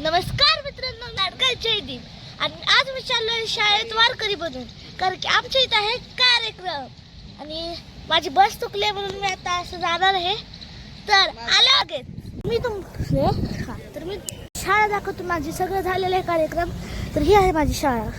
नमस्कार मित्रांनो, नाटकाचे दिन आणि आज मी चाललोय शाळेत वारकरी बनून, कारण की आमच्या इथे आहे कार्यक्रम आणि माझी बस चुकली म्हणून मी आता असं जाणार आहे. तर आला लगेच मी तर मी शाळा दाखवतो. माझी सगळं झालेलं आहे कार्यक्रम. तर ही आहे माझी शाळा.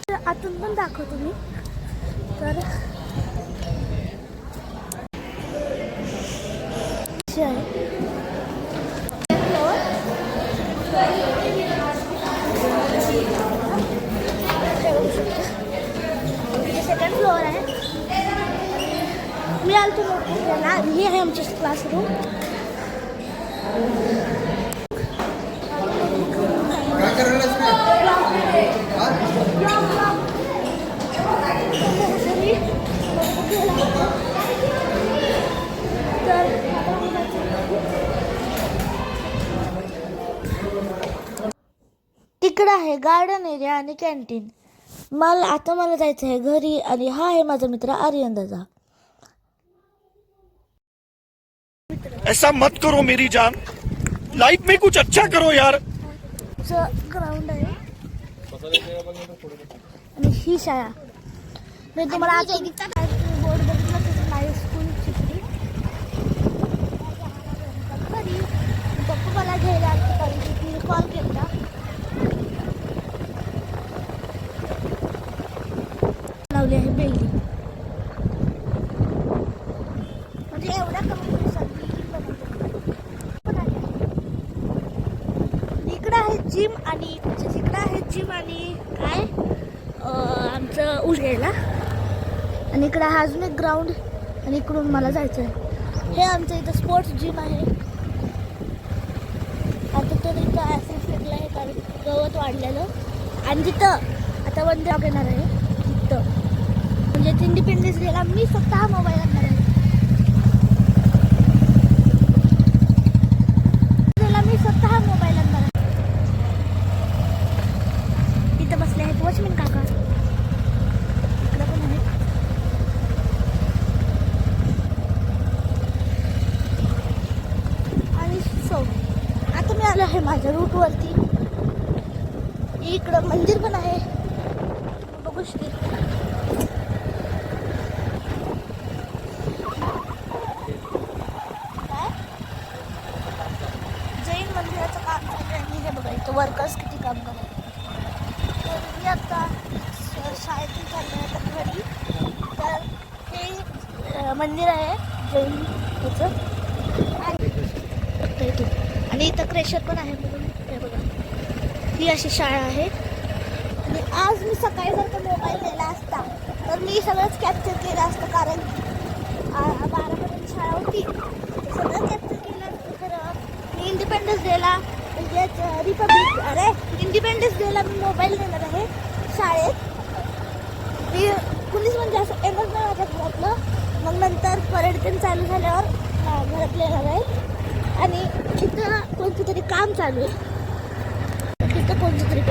तर आतून पण दाखवतो मी. तर आहे सेकंड फ्लोअर आहे. मी आलो ना. ही आहे आमची क्लासरूम. तिकडं आहे गार्डन एरिया आणि कॅन्टीन. मला जायचं आहे घरी. आणि हा आहे माझा मित्र आर्यन दादा. ऐसा मत करो मेरी जान, लाइफ में कुछ अच्छा करो यार. ग्राउंड आहे आणि ही शाळा. मी तुम्हाला बोर्ड बघितलं तसं नाही. स्कूल शिकली घरी. पप्पा मला घ्यायला आले कारण की तिने कॉल केला. लावली आहे बेली. म्हणजे एवढ्या कमी दिवसात इकडं आहे जिम आणि तिकडं आहे जिम आणि काय आमचं उलघ्यायला. आणि इकडं हा अजून एक ग्राउंड. आणि इकडून मला जायचं आहे. हे आमचं इथं स्पोर्ट्स जिम आहे. आता तर इथं ॲसिड फेकलं आहे कारण गवत वाढलेलं. आणि तिथं आता वन जॉग येणार आहे. तिथं म्हणजे इंडिपेंडन्स डेला मी स्वतः मोबाईल आणणार आहे. मी स्वतः मोबाईल आणणार आहे. तिथं बसले आहेत वॉचमॅन काका. इकडं पण आहे. आणि आता मी आलो आहे माझ्या रूटवरती. इकडं मंदिर पण आहे. बघू शकते. जैन मंदिराचं काम चालू आहे. आणि हे बघा इथं वर्कर्स किती काम करतात. तर मी आता शाळेतून चाललो आहे तर घरी. तर हे मंदिर आहे जैन ह्याचं. आणि इथं क्रेशर पण आहे म्हणून हे बघा. ही अशी शाळा आहे. आणि आज मी सकाळी जर का मोबाईल नेला असता तर मी सगळंच कॅप्चर केलं असतं. कारण 12पर्यंत शाळा होती. सगळं कॅप्चर केलं असतं. खरं मी इंडिपेंडन्स डेला इंडिपेंडन्स डेला मी मोबाईल नेणार आहे शाळेत. मी कुणीच म्हणजे असं येणार नाही माझ्या घरातलं. मग नंतर परेड पण चालू झाल्यावर घरातलं येणार आहे. आणि इथं कोणतं तरी काम चालू आहे. तिथं कोणतं तरी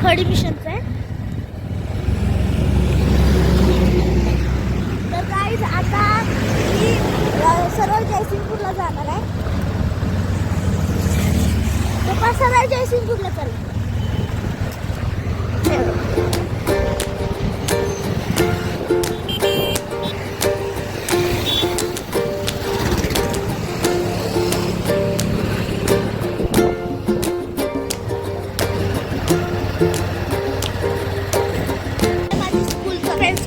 खडी मिशनचं आहे. तर गाईज आता मी सरळ जयसिंगपूरला जाणार आहे. तर सरळ जयसिंगपूरला चालू.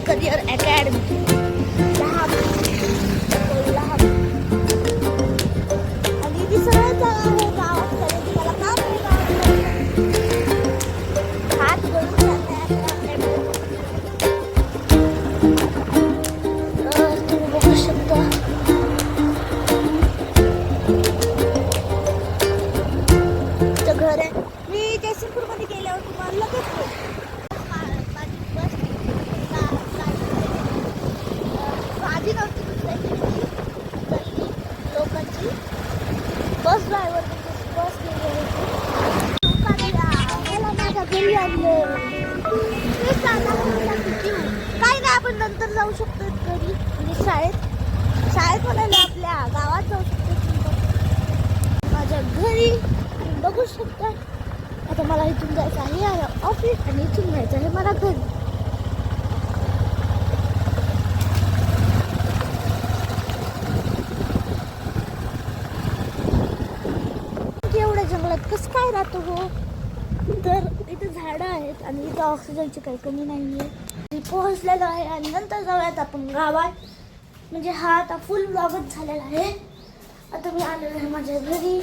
करिअर अकॅडमी आणि ती सरळ जागा आहे गावात. करायची मला काम हात गळून तुम्ही बघू शकता. घर आहे. मी जयसिंगपूरमध्ये गेल्यावर तुम्हाला लगेच आधी नव्हती लोकांची बस ड्रायव्हर बस गेली होती. माझ्या घरी आणले. काय नाही, आपण नंतर जाऊ शकतो घरी. म्हणजे शाळेत म्हणाले आपल्या गावात जाऊ शकतो. माझ्या घरी. बघू शकता. आता मला इथून जायचं आहे ऑफिस आणि इथून जायचं आहे मला घरी. एवढ्या जंगलात कसं काय राहतो हो. तर इथे झाडं आहेत आणि इथे ऑक्सिजनची काही कमी नाही आहे. पोहोचलेलो आहे आणि नंतर जाऊयात आपण गावात. म्हणजे हा आता फुल ब्लॉगच झालेला आहे. आता मी आलेलो आहे माझ्या घरी.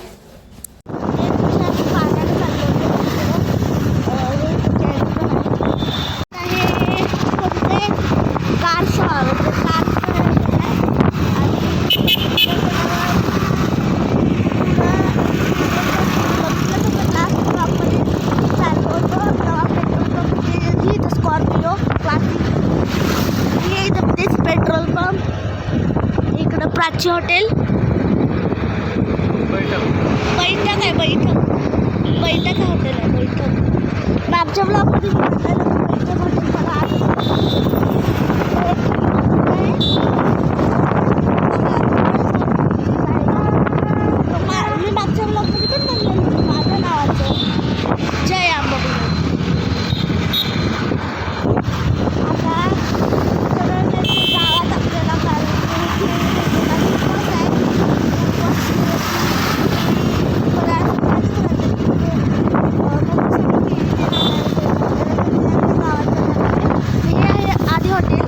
Scorpio classic. हे इथं तेच पेट्रोल पंप. इकडं प्राची हॉटेल. बैठक आहे बैठक हॉटेल आहे बैठक. मागच्या ब्लॉगमध्ये बैठक हॉटेल मी मागच्या ब्लॉगमध्ये पण म्हणलेलं माझ्या नावाचं जय आंबाबाई. आता सरळ गावात आपल्याला आधी हॉटेल.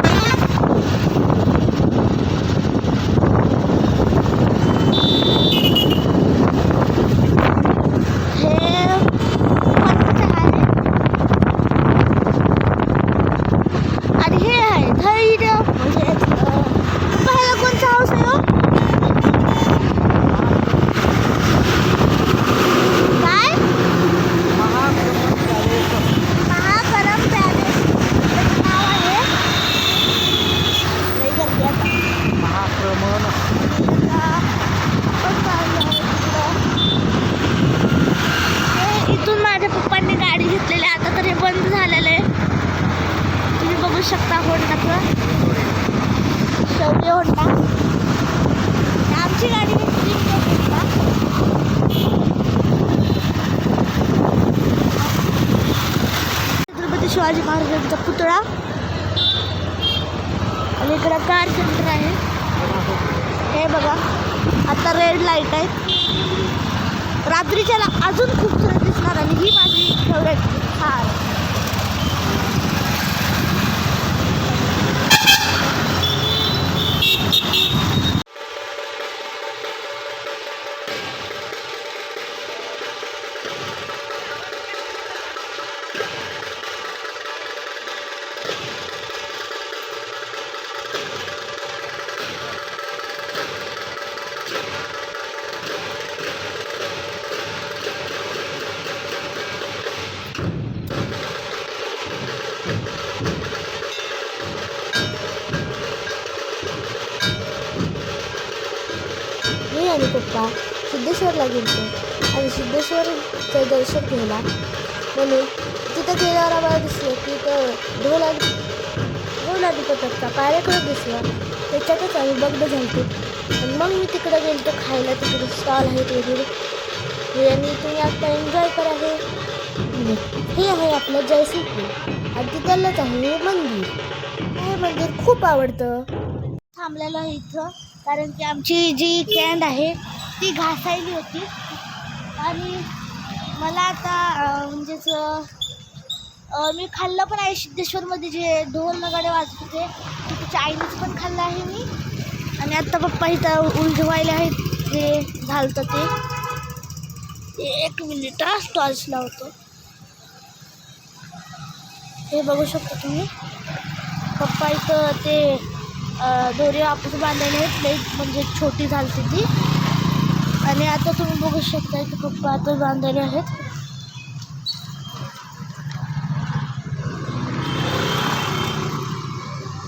इथून माझ्या पप्पांनी गाडी घेतलेली. आता तर हे बंद झालेलं आहे. तुम्ही बघू शकता होंडाचं शौर्य होंडा. आमची गाडी घेतली छत्रपती शिवाजी महाराजांचा पुतळा. आणि इकडं कार सेंटर आहे. हे बघा आता रेड लाईट आहेत. रात्रीच्याला अजून खूप सुंदर दिसणार. आणि ही माझी फेवरेट कार. मी आणि पप्पा सिद्धेश्वरला गेलो आणि सिद्धेश्वरचं दर्शन घ्यायला म्हणून तिथं गेल्यावर आम्हाला दिसलं की तर ढोलाधिपतीचा कार्यक्रम दिसला. त्याच्यातच आम्ही बघणं झालतो. आणि मग मी तिकडं गेलो खायला. तिकडे स्टॉल आहेत वगैरे आणि तुम्ही आता एन्जॉय करा. हे आहे आपलं जयसिंगपूर आणि तिथलंच आहे हे मंदिर. हे मंदिर खूप आवडतं. थांबलेलं आहे इथं कारण की आमची जी कॅन्ड आहे ती घासायली होती. आणि मला आता म्हणजेच मी खाल्लं पण आहे सिद्धेश्वरमध्ये जे ढोल नगाडे वाजत होते तिथे चायनीज पण खाल्लं आहे मी. आणि आत्ता पप्पा इथं उलझवायला आहेत जे झालं ते. एक मिनिट स्टॉल्स लावतो. हे बघू शकता तुम्ही. पप्पा इथं ते दोरी आपस बांधायला आहेत. लई म्हणजे छोटी झाली ती. आणि आता तुम्ही बघू शकता की पप्पा आता बांधायले आहेत.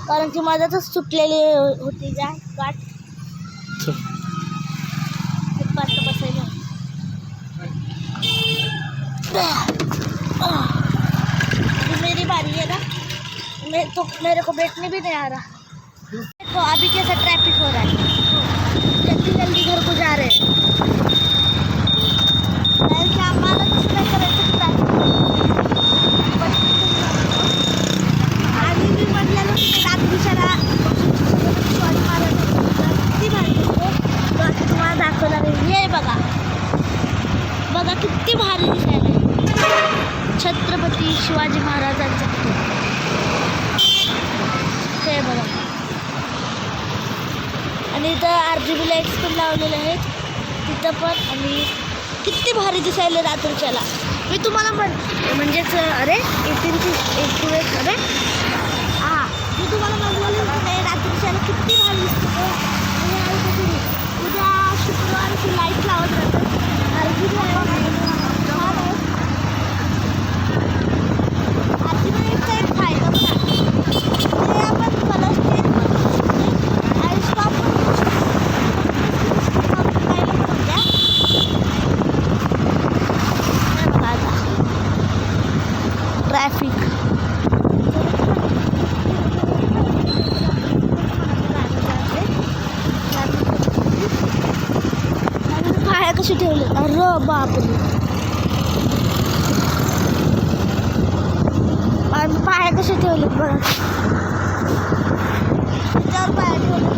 कारण की मधातच सुटलेली होती गाठ. पप्पा आता बसायला. मेरी बारी है ना. मेरे को बैठने भी नहीं आ रहा. देखो अभी कैसा ट्रैफिक हो रहा है. जल्दी जल्दी घर को जा रहे हैं. बघा किती भारी दिसायला. छत्रपती शिवाजी महाराजांचं पुतळा. हे बघा. आणि इथं RGB लाईट्स पण लावलेले आहेत तिथं पण. आणि किती भारी दिसायला रात्रीच्याला. मी तुम्हाला म्हणजेच अरे अरे हां मी तुम्हाला म्हणलेलं नाही रात्रीच्याला किती भारी दिसतो. उद्या शुक्रवारची लाईट लावत राहतात. RGB लाईटचा एक फायदा पण आहे. ते आपण कलर चेंज करू शकतो आणि स्टॉप पण करू शकतो. ट्रॅफिक पाया कशी ठेवले. अरे बापरे. आणि पाया कसे ठेवले बघा. त्याच्यावर पाया ठेवले.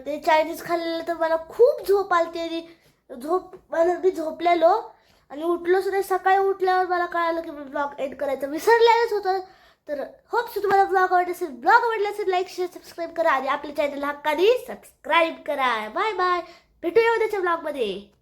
ते चायनीज खाल्लेलं तर मला खूप झोप आली. मी झोपलेलो आणि उठलोच नाही. सकाळी उठल्यावर मला कळालं की मी ब्लॉग एंड करायचं विसरलेलंच होतं. तर होप्स तुम्हाला ब्लॉग आवडला असेल. ब्लॉग आवडला असेल लाईक शेअर सबस्क्राईब करा आणि आपल्या चॅनलला हक्कानी सबस्क्राईब करा. Bye bye. भेटूया उद्याच्या ब्लॉगमध्ये.